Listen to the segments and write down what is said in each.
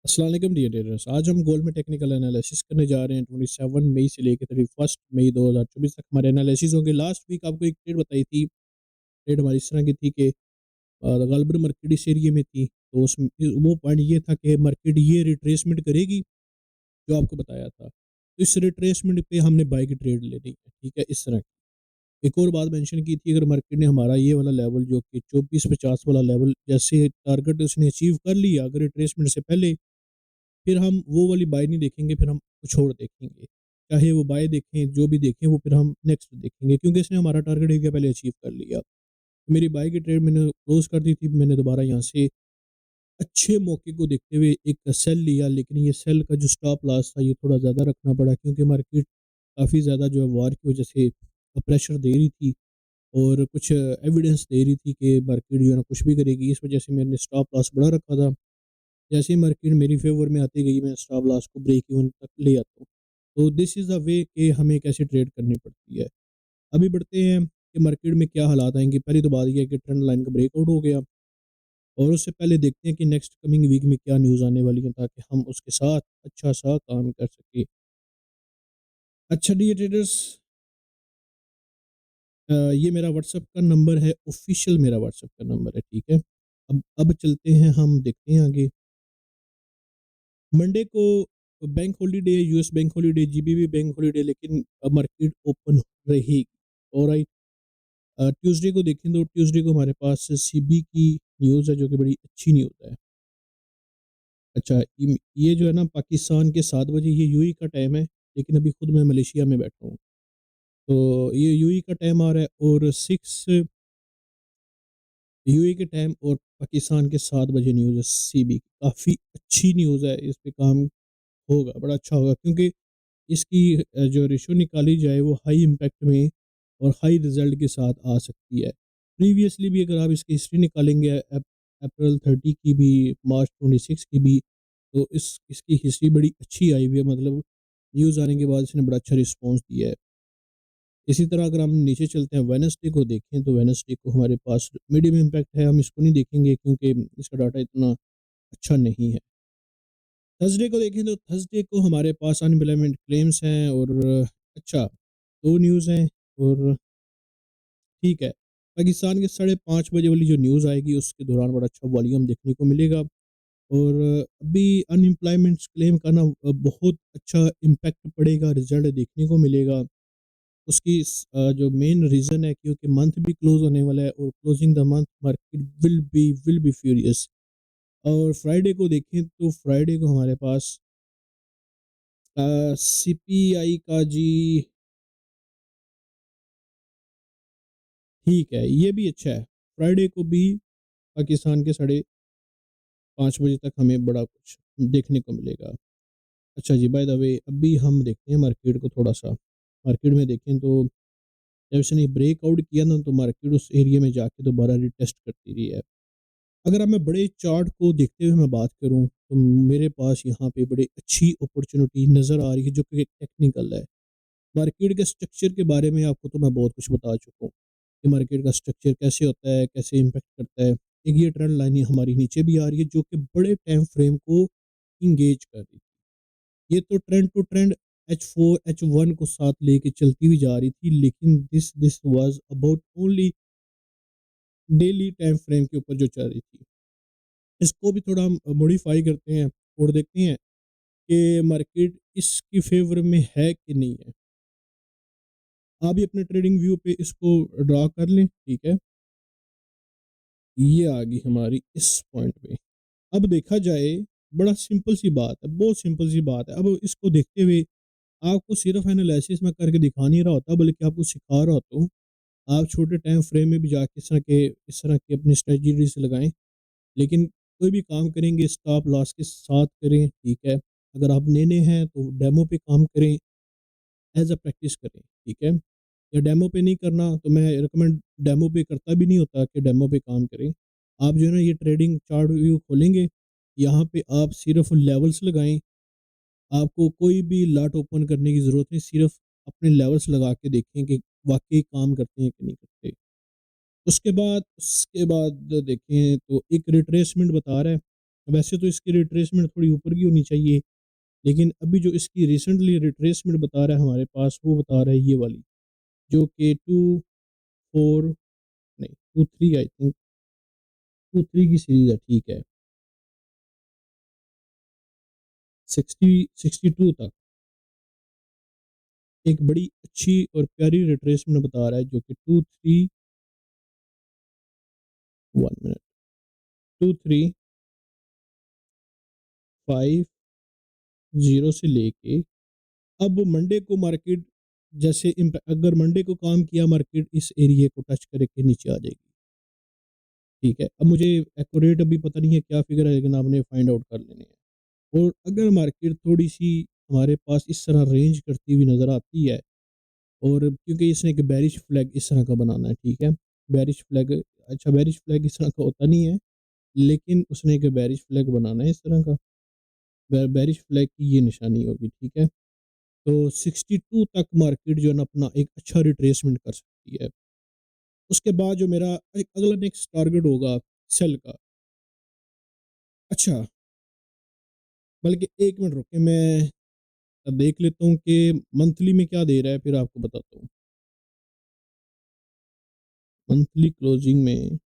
अस्सलाम वालेकुम dear traders. आज हम गोल्ड में टेक्निकल एनालिसिस करने जा रहे हैं। 27 मई से लेकर 31 मई 2024 तक हमारे एनालिसिस होंगे। लास्ट वीक आपको एक ट्रेड बताई थी। ट्रेड हमारी इस तरह की थी कि गालिबन मार्केट इस एरिया में थी, तो उसमें वो पॉइंट ये था कि मार्केट ये रिट्रेसमेंट करेगी जो आपको बताया था। तो इस रिट्रेसमेंट पे हमने बाय की ट्रेड लेनी है, ठीक है, इस तरह की। एक और बात मेंशन की थी, अगर मार्केट ने हमारा ये वाला लेवल जो कि 2450 वाला लेवल जैसे टारगेट उसने अचीव कर लिया अगर रिट्रेसमेंट से पहले, फिर हम वो वाली बाय नहीं देखेंगे, फिर हम कुछ और देखेंगे। चाहे वो बाय देखें, जो भी देखें वो फिर हम नेक्स्ट देखेंगे क्योंकि इसने हमारा टारगेट एरिया पहले अचीव कर लिया। तो मेरी बाय की ट्रेड मैंने क्लोज़ कर दी थी, मैंने दोबारा यहाँ से अच्छे मौके को देखते हुए एक सेल लिया, लेकिन ये सेल का जो स्टॉप लॉस था ये थोड़ा ज़्यादा रखना पड़ा क्योंकि मार्केट काफ़ी ज़्यादा जो है वॉर की वजह से प्रेशर दे रही थी और कुछ एविडेंस दे रही थी कि मार्केट जो है ना कुछ भी करेगी। इस वजह से मैंने स्टॉप लॉस बढ़ा रखा था। जैसे ही मार्केट मेरी फ़ेवर में आती गई, मैं स्टॉप लॉस को ब्रेक इवन तक ले आता हूँ। तो दिस इज़ द वे कि हमें कैसे ट्रेड करनी पड़ती है। अभी बढ़ते हैं कि मार्केट में क्या हालात आएँगे। पहली तो बात ये है कि ट्रेंड लाइन का ब्रेकआउट हो गया और उससे पहले देखते हैं कि नेक्स्ट कमिंग वीक में क्या न्यूज़ आने वाली है ताकि हम उसके साथ अच्छा-सा काम कर सकें। अच्छा डियर ट्रेडर्स, ये मेरा व्हाट्सएप का नंबर है, ऑफ़िशियल मेरा व्हाट्सएप का नंबर है, ठीक है? अब चलते हैं, हम देखते हैं आगे। मंडे को bank holiday, US bank holiday, जीबीबी बैंक हॉलिडे, लेकिन मार्केट ओपन रहेगी। ऑलराइट। ट्यूसडे को देखें तो ट्यूसडे को हमारे पास सीबी की न्यूज़ है जो कि बड़ी अच्छी न्यूज़ है। अच्छा, ये जो है ना पाकिस्तान के 7 बजे ये यूएई का टाइम है, लेकिन अभी खुद मैं मलेशिया में बैठा हूँ। तो ये यूएई का टाइम आ रहा है और 6 यूएई के टाइम और पाकिस्तान के 7 बजे न्यूज़ है सीबी की। काफ़ी अच्छी न्यूज़ है, इस पे काम होगा, बड़ा अच्छा होगा क्योंकि इसकी जो रेशियो निकाली जाए वो हाई इम्पैक्ट में और हाई रिज़ल्ट के साथ आ सकती है। प्रीवियसली भी अगर आप इसकी हिस्ट्री निकालेंगे अप्रैल 30 की भी, मार्च 26 की भी, तो इसकी हिस्ट्री बड़ी अच्छी आई हुई है, मतलब न्यूज़ आने के बाद इसने बड़ा अच्छा रिस्पॉन्स दिया है। इसी तरह अगर हम नीचे चलते हैं वेडनेसडे को देखें तो वेडनेसडे को हमारे पास मीडियम इम्पैक्ट है, हम इसको नहीं देखेंगे क्योंकि इसका डाटा इतना अच्छा नहीं है। थर्सडे को देखें तो थर्सडे को हमारे पास अनएम्प्लॉयमेंट क्लेम्स हैं और अच्छा 2 न्यूज़ हैं और ठीक है। पाकिस्तान के 5:30 बजे वाली जो न्यूज़ आएगी उसके दौरान बड़ा अच्छा वॉल्यूम देखने को मिलेगा और अभी अनएम्प्लॉयमेंट क्लेम का ना बहुत अच्छा इम्पैक्ट पड़ेगा, रिज़ल्ट देखने को मिलेगा। उसकी जो मेन रीज़न है क्योंकि मंथ भी क्लोज़ होने वाला है और closing the month market will be furious. और फ्राइडे को देखें तो फ्राइडे को हमारे पास सीपीआई का जी, ठीक है, ये भी अच्छा है। फ्राइडे को भी पाकिस्तान के 5:30 बजे तक हमें बड़ा कुछ देखने को मिलेगा। अच्छा जी, बाय द वे अभी हम देखते हैं मार्केट को थोड़ा-सा। मार्केट में देखें तो जब इसने ब्रेकआउट किया ना तो मार्केट उस एरिया में जाके दोबारा रिटेस्ट करती रही है। अगर अब मैं बड़े चार्ट को देखते हुए मैं बात करूँ, तो मेरे पास यहाँ पे बड़ी अच्छी अपॉर्च्युनिटी नज़र आ रही है जो कि टेक्निकल है। मार्केट के स्ट्रक्चर के बारे में आपको तो मैं बहुत कुछ बता चुका हूँ, कि मार्केट का स्ट्रक्चर कैसे होता है, कैसे इम्पैक्ट करता है। एक ये ट्रेंड लाइन हमारी नीचे भी आ रही है जो कि बड़े टाइम फ्रेम को इंगेज कर रही है। ये तो trend to trend H4, H1 को साथ लेके चलती हुई जा रही थी, लेकिन this was about only daily time frame के ऊपर जो चल रही थी। इसको भी थोड़ा हम मॉडिफाई करते हैं और देखते हैं कि मार्केट इसकी फ़ेवर में है कि नहीं है। आप भी अपने ट्रेडिंग व्यू पे इसको ड्रा कर लें, ठीक है? ये आ गई हमारी इस पॉइंट पे। अब देखा जाए, बड़ा सिंपल सी बात है, बहुत सिंपल सी बात है। अब इसको देखते हुए आपको सिर्फ़ एनालिसिस मैं करके दिखा नहीं रहा होता, बल्कि आपको सिखा रहा होता हूँ। आप छोटे टाइम फ्रेम में भी जाके इस तरह की अपनी स्ट्रैटेजीज़ लगाएँ। लेकिन कोई भी काम करेंगे स्टॉप लॉस के साथ करें, ठीक है? अगर आप नए-नए हैं तो डेमो पे काम करें, एज़ अ प्रैक्टिस करें, ठीक है? या डेमो पे नहीं करना तो मैं रिकमेंड डेमो पे करता भी नहीं होता कि डेमो पे काम करें। आप जो है ना ये ट्रेडिंग चार्ट व्यू खोलेंगे, यहाँ पे आप सिर्फ़ लेवल्स लगाएँ, आपको कोई भी लॉट ओपन करने की ज़रूरत नहीं, सिर्फ़ अपने लेवल्स लगा के देखें कि वाक़ई काम करते हैं कि नहीं करते। उसके बाद देखें तो एक रिट्रेसमेंट बता रहा है। वैसे तो इसकी रिट्रेसमेंट थोड़ी ऊपर की होनी चाहिए, लेकिन अभी जो इसकी रिसेंटली रिट्रेसमेंट बता रहा है हमारे पास, वो बता रहा है ये वाली, जो कि 2-4 नहीं 2-3 आई थिंक 2-3 की सीरीज़ है, ठीक है। 60 62 तक एक बड़ी अच्छी और प्यारी रिट्रेसमेंट बता रहा है, जो कि 2-3 1 मिनट 2350 से लेके अब मंडे को मार्केट जैसे अगर मंडे को काम किया मार्केट इस एरिया को टच करके नीचे आ जाएगी, ठीक है। अब मुझे एक्यूरेट अभी पता नहीं है क्या फिगर है, लेकिन आपने फाइंड आउट कर लेने हैं। और अगर मार्केट थोड़ी-सी हमारे पास इस तरह रेंज करती हुई नज़र आती है, और क्योंकि इसने एक बेरिश फ्लैग इस तरह का बनाना है, ठीक है। बेरिश फ्लैग, अच्छा बेरिश फ्लैग इस तरह का होता नहीं है, लेकिन उसने एक बेरिश फ्लैग बनाना है इस तरह का। बेरिश फ्लैग की ये निशानी होगी, ठीक है। तो 62 तक मार्केट जो है ना अपना एक अच्छा रिट्रेसमेंट कर सकती है। उसके बाद जो मेरा एक अगला नेक्स्ट टारगेट होगा सेल का। अच्छा, बल्कि 1 मिनट रुकिए, मैं देख लेता हूँ कि मंथली में क्या दे रहा है, फिर आपको बताता हूँ। मंथली क्लोजिंग में,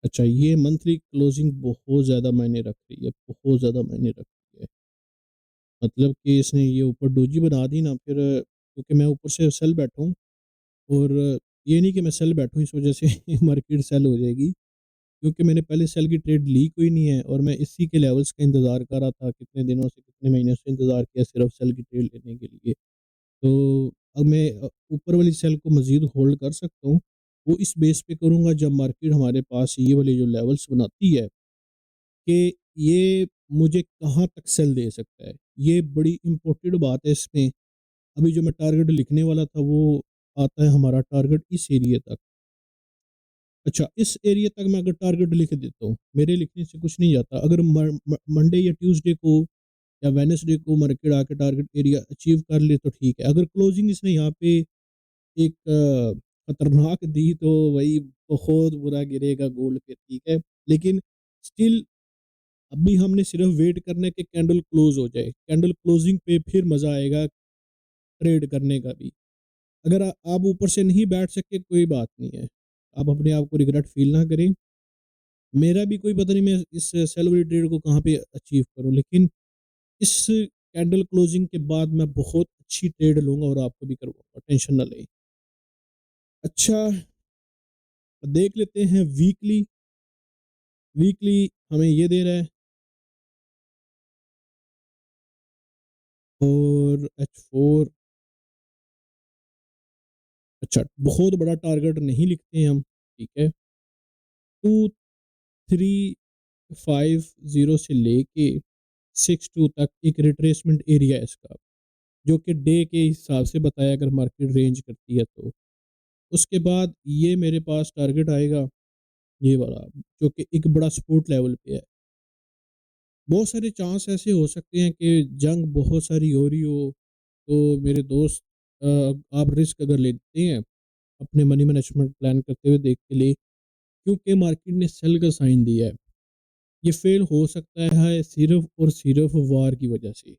अच्छा ये मंथली क्लोजिंग बहुत ज़्यादा मायने रख रही है, बहुत ज़्यादा मायने रख रही है। मतलब कि इसने ये ऊपर डोजी बना दी ना, फिर क्योंकि मैं ऊपर से सेल बैठा हूँ, और ये नहीं कि मैं सेल बैठूँ इस वजह से मार्केट सेल हो जाएगी, क्योंकि मैंने पहले सेल की ट्रेड ली कोई नहीं है, और मैं इसी के लेवल्स का इंतज़ार कर रहा था, कितने दिनों से, कितने महीनों से इंतज़ार किया सिर्फ सेल की ट्रेड लेने के लिए। तो अब मैं ऊपर वाली सेल को मज़ीद होल्ड कर सकता हूँ, वो इस बेस पे करूँगा जब मार्केट हमारे पास ये वाले जो लेवल्स बनाती है, कि ये मुझे कहाँ तक सेल दे सकता है। ये बड़ी इम्पोर्टेंट बात है इसमें। अभी जो मैं टारगेट लिखने वाला था, वो आता है हमारा टारगेट इस एरिया तक। अच्छा, इस एरिया तक मैं अगर टारगेट लिख देता हूँ, मेरे लिखने से कुछ नहीं जाता। अगर मंडे या ट्यूसडे को या वेडनेसडे को मार्केट आके टारगेट एरिया अचीव कर ले तो ठीक है। अगर क्लोजिंग इसने यहाँ पे एक खतरनाक दी, तो वही बहुत बुरा गिरेगा गोल्ड पे, ठीक है। लेकिन स्टिल अभी हमने सिर्फ वेट करना है कि कैंडल क्लोज हो जाए। कैंडल क्लोजिंग पे फिर मज़ा आएगा ट्रेड करने का भी। अगर आप ऊपर से नहीं बैठ सके, कोई बात नहीं है। आप अपने आप को रिग्रेट फ़ील ना करें। मेरा भी कोई पता नहीं मैं इस सेल वाली ट्रेड को कहाँ पे अचीव करूँ, लेकिन इस कैंडल क्लोजिंग के बाद मैं बहुत अच्छी ट्रेड लूँगा और आपको भी करवाऊँगा, टेंशन ना लें। अच्छा, देख लेते हैं वीकली। वीकली हमें ये दे रहा है, और H4, अच्छा बहुत बड़ा टारगेट नहीं लिखते हैं हम, ठीक है। 2350 से लेके 62 तक एक रिट्रेसमेंट एरिया है इसका, जो कि डे के हिसाब से बताया अगर मार्केट रेंज करती है तो। उसके बाद ये मेरे पास टारगेट आएगा ये वाला, जो कि एक बड़ा सपोर्ट लेवल पे है। बहुत सारे चांस ऐसे हो सकते हैं कि जंग बहुत सारी हो रही हो, तो मेरे दोस्त आप रिस्क अगर लेते हैं अपने मनी मैनेजमेंट प्लान करते हुए देख के लिए, क्योंकि मार्केट ने सेल का साइन दिया है। ये फेल हो सकता है सिर्फ और सिर्फ वार की वजह से।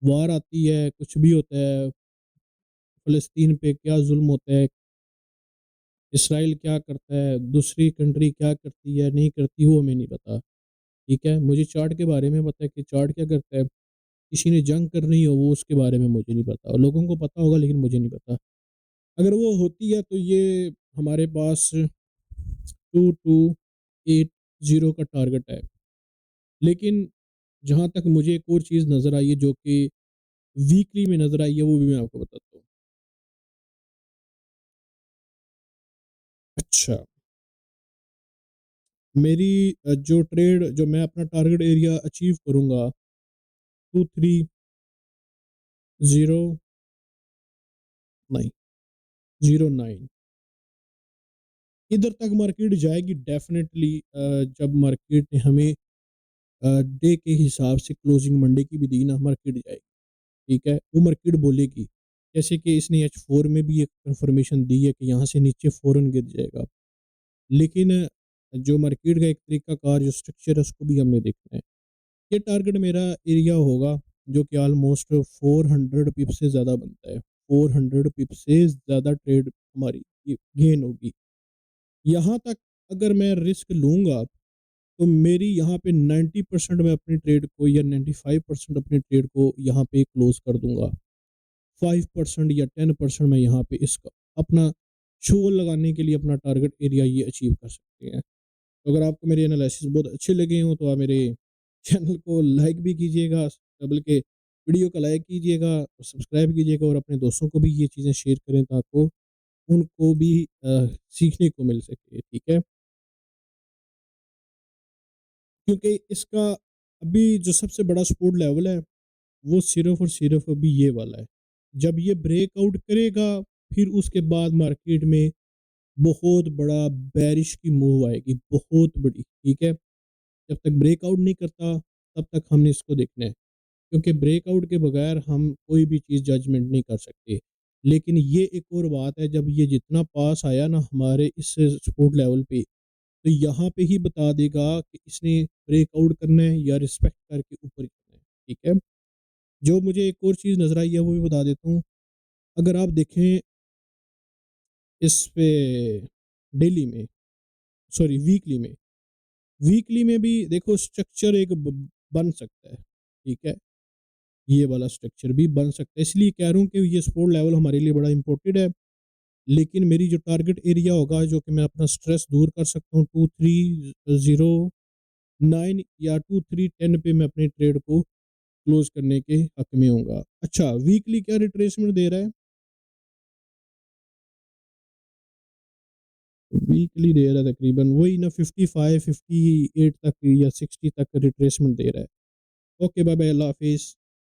वार आती है, कुछ भी होता है, फ़लस्तीन पे क्या ज़ुल्म होता है, इसराइल क्या करता है, दूसरी कंट्री क्या करती है, नहीं करती, वो हमें नहीं पता, ठीक है? मुझे चार्ट के बारे में पता है कि चार्ट क्या करता है, किसी ने जंग करनी हो वो उसके बारे में मुझे नहीं पता, और लोगों को पता होगा लेकिन मुझे नहीं पता। अगर वो होती है तो ये हमारे पास 2280 का टारगेट है। लेकिन जहाँ तक मुझे एक और चीज़ नज़र आई है, जो कि वीकली में नज़र आई है, वो भी मैं आपको बताता हूँ। अच्छा, मेरी जो ट्रेड, जो मैं अपना टारगेट एरिया अचीव करूँगा 2309, 09 इधर तक मार्केट जाएगी डेफ़िनेटली, जब मार्केट ने हमें डे के हिसाब से क्लोजिंग मंडे की भी दी ना, मार्केट जाएगी, ठीक है? वो मार्केट बोलेगी, जैसे कि इसने H4 में भी एक कन्फर्मेशन दी है कि यहाँ से नीचे फ़ौरन गिर जाएगा। लेकिन जो मार्केट का एक तरीक़ाकार जो स्ट्रक्चर है उसको भी हमने देखना है। ये टारगेट मेरा एरिया होगा जो कि ऑलमोस्ट 400 पिप से ज़्यादा बनता है। 400 पिप से ज़्यादा ट्रेड हमारी ये गेन होगी। यहाँ तक अगर मैं रिस्क लूँगा, तो मेरी यहाँ पे 90% मैं अपनी ट्रेड को या 95% अपनी ट्रेड को यहाँ पे क्लोज़ कर दूँगा। 5% या 10% मैं यहाँ पे इसका अपना शोर लगाने के लिए अपना टारगेट एरिया ये अचीव कर सकते हैं। तो अगर आपको मेरे एनालिसिस बहुत अच्छे लगे हों, तो आप मेरे चैनल को लाइक भी कीजिएगा, बल्कि वीडियो को लाइक कीजिएगा और सब्सक्राइब कीजिएगा और अपने दोस्तों को भी ये चीज़ें शेयर करें ताकि उनको भी सीखने को मिल सके, ठीक है? क्योंकि इसका अभी जो सबसे बड़ा सपोर्ट लेवल है, वो सिर्फ़ और सिर्फ़ अभी ये वाला है। जब ये ब्रेकआउट करेगा, फिर उसके बाद मार्केट में बहुत बड़ा बेरिश की मूव आएगी, बहुत बड़ी, ठीक है? जब तक ब्रेकआउट नहीं करता, तब तक हमने इसको देखना है, क्योंकि ब्रेकआउट के बगैर हम कोई भी चीज़ जजमेंट नहीं कर सकते। लेकिन ये एक और बात है, जब ये जितना पास आया ना हमारे इस सपोर्ट लेवल पे, तो यहाँ पे ही बता देगा कि इसने ब्रेकआउट करना है या रिस्पेक्ट करके ऊपर ही करना है, ठीक है? जो मुझे एक और चीज़ नज़र आई है, वो भी बता देता हूँ। अगर आप देखें इस पे डेली में, सॉरी वीकली में भी देखो स्ट्रक्चर एक बन सकता है, ठीक है? ये वाला स्ट्रक्चर भी बन सकता है, इसलिए कह रहा हूँ कि ये सपोर्ट लेवल हमारे लिए बड़ा इम्पोर्टेंट है। लेकिन मेरी जो टारगेट एरिया होगा, जो कि मैं अपना स्ट्रेस दूर कर सकता हूँ, 2309 या 2310 पे मैं अपने ट्रेड को क्लोज करने के हक में होऊंगा। अच्छा, वीकली क्या रिट्रेसमेंट दे रहा है? वीकली दे रहा है तकरीबन वही ना 55, 58 तक या 60 तक रिट्रेसमेंट दे रहा है। ओके, बाय बाय, अल्लाह हाफिज़।